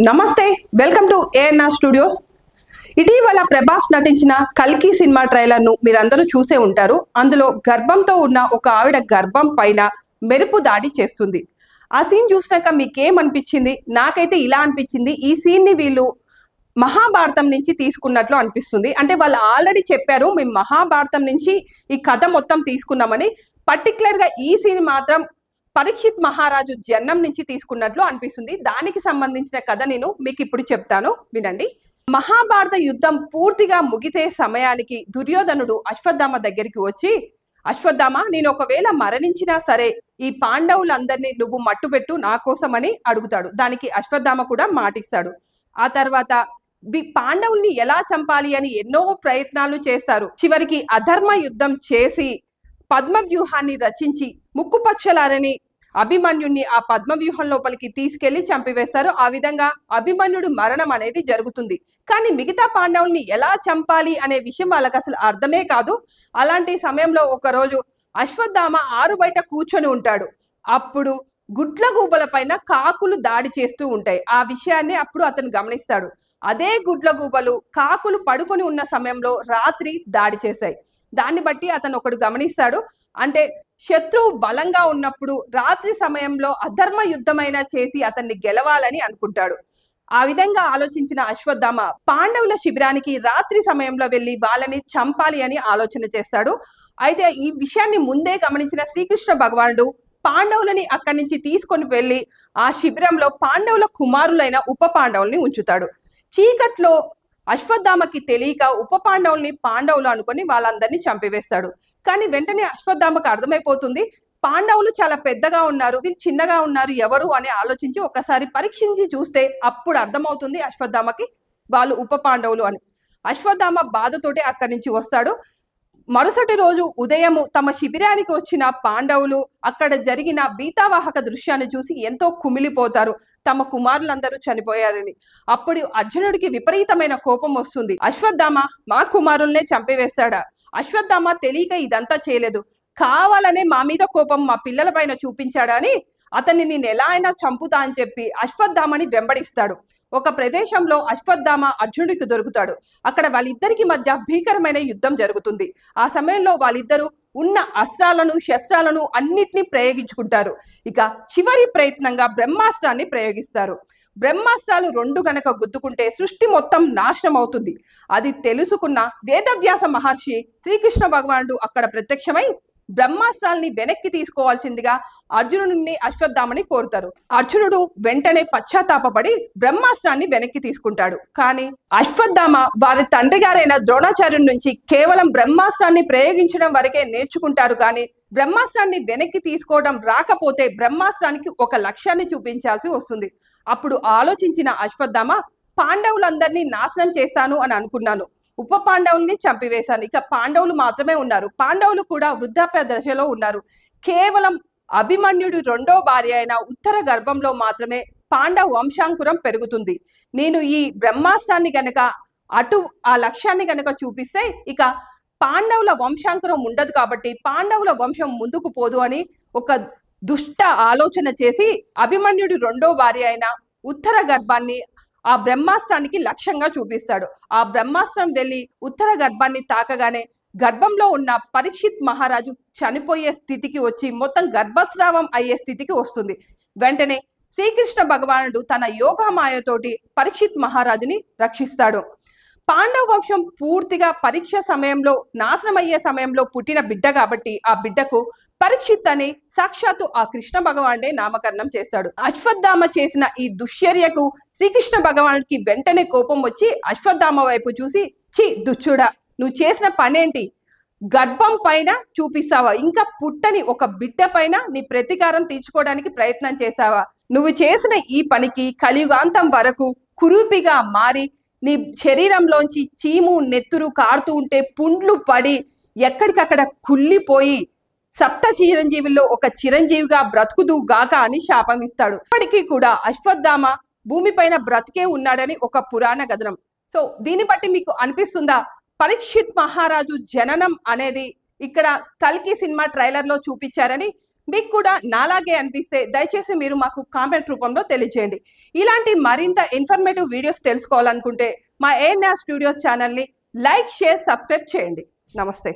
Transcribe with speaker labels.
Speaker 1: నమస్తే, welcome to ANR studios. ఇటీవల ప్రభాస్ నటించిన కల్కి సినిమా ట్రైలర్ ను మీరందరూ చూసే ఉంటారు. అందులో గర్భంతో ఉన్న ఒక ఆవిడ గర్భం పైన మెరుపు దాడి చేస్తుంది. ఆ సీన్ చూసినాక మీకేమనిపించింది? నాకైతే ఇలా అనిపించింది, ఈ సీన్ ని వీళ్ళు మహాభారతం నుంచి తీసుకున్నట్లు అనిపిస్తుంది. అంటే వాళ్ళు ఆల్రెడీ చెప్పారు, మేము మహాభారతం నుంచి ఈ కథ మొత్తం తీసుకున్నామని. పర్టికులర్ గా ఈ సీన్ మాత్రం పరీక్షిత్ మహారాజు జన్మం నుంచి తీసుకున్నట్లు అనిపిస్తుంది. దానికి సంబంధించిన కథ నేను మీకు ఇప్పుడు చెప్తాను, వినండి. మహాభారత యుద్ధం పూర్తిగా ముగిసే సమయానికి దుర్యోధనుడు అశ్వత్థామ దగ్గరికి వచ్చి, అశ్వత్థామ, నేను ఒకవేళ మరణించినా సరే ఈ పాండవులందరినీ నువ్వు మట్టుబెట్టు నా కోసమని అడుగుతాడు. దానికి అశ్వత్థామ కూడా మాటిస్తాడు. ఆ తర్వాత పాండవుల్ని ఎలా చంపాలి అని ఎన్నో ప్రయత్నాలు చేస్తారు. చివరికి అధర్మ యుద్ధం చేసి పద్మ వ్యూహాన్ని రచించి ముక్కుపచ్చలారని అభిమన్యుడిని ఆ పద్మ వ్యూహం లోపలికి తీసుకెళ్లి చంపివేస్తారు. ఆ విధంగా అభిమన్యుడు మరణం అనేది జరుగుతుంది. కానీ మిగతా పాండవుల్ని ఎలా చంపాలి అనే విషయం వాళ్ళకి అసలు అర్థమే కాదు. అలాంటి సమయంలో ఒకరోజు అశ్వత్థామ ఆరు బయట కూర్చొని ఉంటాడు. అప్పుడు గుడ్లగూబల పైన కాకులు దాడి చేస్తూ ఉంటాయి. ఆ విషయాన్ని అప్పుడు అతను గమనిస్తాడు. అదే గుడ్లగూబలు కాకులు పడుకొని ఉన్న సమయంలో రాత్రి దాడి చేశాయి. దాన్ని బట్టి అతను ఒకడు గమనిస్తాడు, అంటే శత్రువు బలంగా ఉన్నప్పుడు రాత్రి సమయంలో అధర్మ యుద్ధమైనా చేసి అతన్ని గెలవాలని అనుకుంటాడు. ఆ విధంగా ఆలోచించిన అశ్వత్థామ పాండవుల శిబిరానికి రాత్రి సమయంలో వెళ్లి వాళ్ళని చంపాలి అని ఆలోచన చేస్తాడు. అయితే ఈ విషయాన్ని ముందే గమనించిన శ్రీకృష్ణ భగవానుడు పాండవులని అక్కడి నుంచి తీసుకొని వెళ్లి ఆ శిబిరంలో పాండవుల కుమారులైన ఉప పాండవుల్ని ఉంచుతాడు. చీకట్లో అశ్వత్థామకి తెలియక ఉప పాండవుల్ని పాండవులు అనుకొని వాళ్ళందరినీ చంపివేస్తాడు. కానీ వెంటనే అశ్వత్థామకు అర్థమైపోతుంది, పాండవులు చాలా పెద్దగా ఉన్నారు, వీళ్ళు చిన్నగా ఉన్నారు, ఎవరు అని ఆలోచించి ఒకసారి పరీక్షించి చూస్తే అప్పుడు అర్థమవుతుంది అశ్వత్థామకి వాళ్ళు ఉప పాండవులు అని. అశ్వత్థామ బాధతోటి అక్కడి నుంచి వస్తాడు. మరుసటి రోజు ఉదయము తమ శిబిరానికి వచ్చిన పాండవులు అక్కడ జరిగిన బీతావాహక దృశ్యాన్ని చూసి ఎంతో కుమిలిపోతారు, తమ కుమారులందరూ చనిపోయారని. అప్పుడు అర్జునుడికి విపరీతమైన కోపం వస్తుంది. అశ్వత్థామ మా కుమారుల్నే చంపివేస్తాడా? అశ్వత్థామ తెలియక ఇదంతా చేయలేదు, కావాలనే మా మీద కోపం మా పిల్లల పైన చూపించాడా అని అతన్ని నేను ఎలా అయినా చంపుతా అని చెప్పి అశ్వత్థామని వెంబడిస్తాడు. ఒక ప్రదేశంలో అశ్వత్థామ అర్జునుడికి దొరుకుతాడు. అక్కడ వాళ్ళిద్దరికి మధ్య భీకరమైన యుద్ధం జరుగుతుంది. ఆ సమయంలో వాళ్ళిద్దరూ ఉన్న అస్త్రాలను శస్త్రాలను అన్నిటినీ ప్రయోగించుకుంటారు. ఇక చివరి ప్రయత్నంగా బ్రహ్మాస్త్రాన్ని ప్రయోగిస్తారు. బ్రహ్మాస్త్రాలు రెండు గనక గుద్దుకుంటే సృష్టి మొత్తం నాశనం అవుతుంది. అది తెలుసుకున్న వేదవ్యాస మహర్షి శ్రీకృష్ణ భగవానుడు అక్కడ ప్రత్యక్షమై బ్రహ్మాస్త్రాల్ని వెనక్కి తీసుకోవాల్సిందిగా అర్జునుడిని అశ్వత్థామని కోరుతారు. అర్జునుడు వెంటనే పశ్చాత్తాపడి బ్రహ్మాస్త్రాన్ని వెనక్కి తీసుకుంటాడు. కానీ అశ్వత్థామ వారి తండ్రి గారైన ద్రోణాచార్యుడి నుంచి కేవలం బ్రహ్మాస్త్రాన్ని ప్రయోగించడం వరకే నేర్చుకుంటారు. కానీ బ్రహ్మాస్త్రాన్ని వెనక్కి తీసుకోవడం రాకపోతే బ్రహ్మాస్త్రానికి ఒక లక్ష్యాన్ని చూపించాల్సి వస్తుంది. అప్పుడు ఆలోచించిన అశ్వత్థామ, పాండవులందరినీ నాశనం చేస్తాను అని అనుకున్నాను, ఉప పాండవుల్ని చంపివేశాను, ఇక పాండవులు మాత్రమే ఉన్నారు. పాండవులు కూడా వృద్ధాప్య దశలో ఉన్నారు. కేవలం అభిమన్యుడి రెండో భార్య అయిన ఉత్తర గర్భంలో మాత్రమే పాండవ వంశాంకురం పెరుగుతుంది. నేను ఈ బ్రహ్మాస్త్రాన్ని గనక అటు ఆ లక్ష్యాన్ని గనక చూపిస్తే ఇక పాండవుల వంశాంకురం ఉండదు, కాబట్టి పాండవుల వంశం ముందుకు పోదు అని ఒక దుష్ట ఆలోచన చేసి అభిమన్యుడి రెండో భార్య అయిన ఉత్తర గర్భాన్ని ఆ బ్రహ్మాస్త్రానికి లక్ష్యంగా చూపిస్తాడు. ఆ బ్రహ్మాస్త్రం వెళ్లి ఉత్తర గర్భాన్ని తాకగానే గర్భంలో ఉన్న పరీక్షిత్ మహారాజు చనిపోయే స్థితికి వచ్చి మొత్తం గర్భస్రావం అయ్యే స్థితికి వస్తుంది. వెంటనే శ్రీకృష్ణ భగవానుడు తన యోగమాయతోటి పరీక్షిత్ మహారాజుని రక్షిస్తాడు. పాండవ వంశం పూర్తిగా పరీక్ష సమయంలో నాశనం అయ్యే సమయంలో పుట్టిన బిడ్డ కాబట్టి ఆ బిడ్డకు పరీక్షిత్ అని సాక్షాత్తు ఆ కృష్ణ భగవానుడే నామకరణం చేస్తాడు. అశ్వత్థామ చేసిన ఈ దుశ్చర్యకు శ్రీకృష్ణ భగవానుడికి వెంటనే కోపం వచ్చి అశ్వత్థామ వైపు చూసి, చి దుచ్చుడా, నువ్వు చేసిన పనేంటి? గర్భం పైన చూపిస్తావా? ఇంకా పుట్టని ఒక బిడ్డ పైన నీ ప్రతీకారం తీర్చుకోవడానికి ప్రయత్నం చేశావా? నువ్వు చేసిన ఈ పనికి కలియుగాంతం వరకు కురూపిగా మారి నీ శరీరంలోంచి చీము నెత్తురు కారుతూ ఉంటే పుండ్లు పడి ఎక్కడికక్కడ కుళ్ళిపోయి సప్త చిరంజీవుల్లో ఒక చిరంజీవిగా బ్రతుకుతూ గాక అని శాపం ఇస్తాడు. ఇప్పటికీ కూడా అశ్వత్థామ భూమిపైన బ్రతికే ఉన్నాడని ఒక పురాణ కథనం. సో దీన్ని బట్టి మీకు అనిపిస్తుందా పరీక్షిత్ మహారాజు జననం అనేది ఇక్కడ కల్కి సినిమా ట్రైలర్ లో చూపించారని? మీకు కూడా నాలాగే అనిపిస్తే దయచేసి మీరు మాకు కామెంట్ రూపంలో తెలియజేయండి. ఇలాంటి మరింత ఇన్ఫర్మేటివ్ వీడియోస్ తెలుసుకోవాలనుకుంటే మా ANR స్టూడియోస్ ఛానల్ని లైక్, షేర్, సబ్స్క్రైబ్ చేయండి. నమస్తే.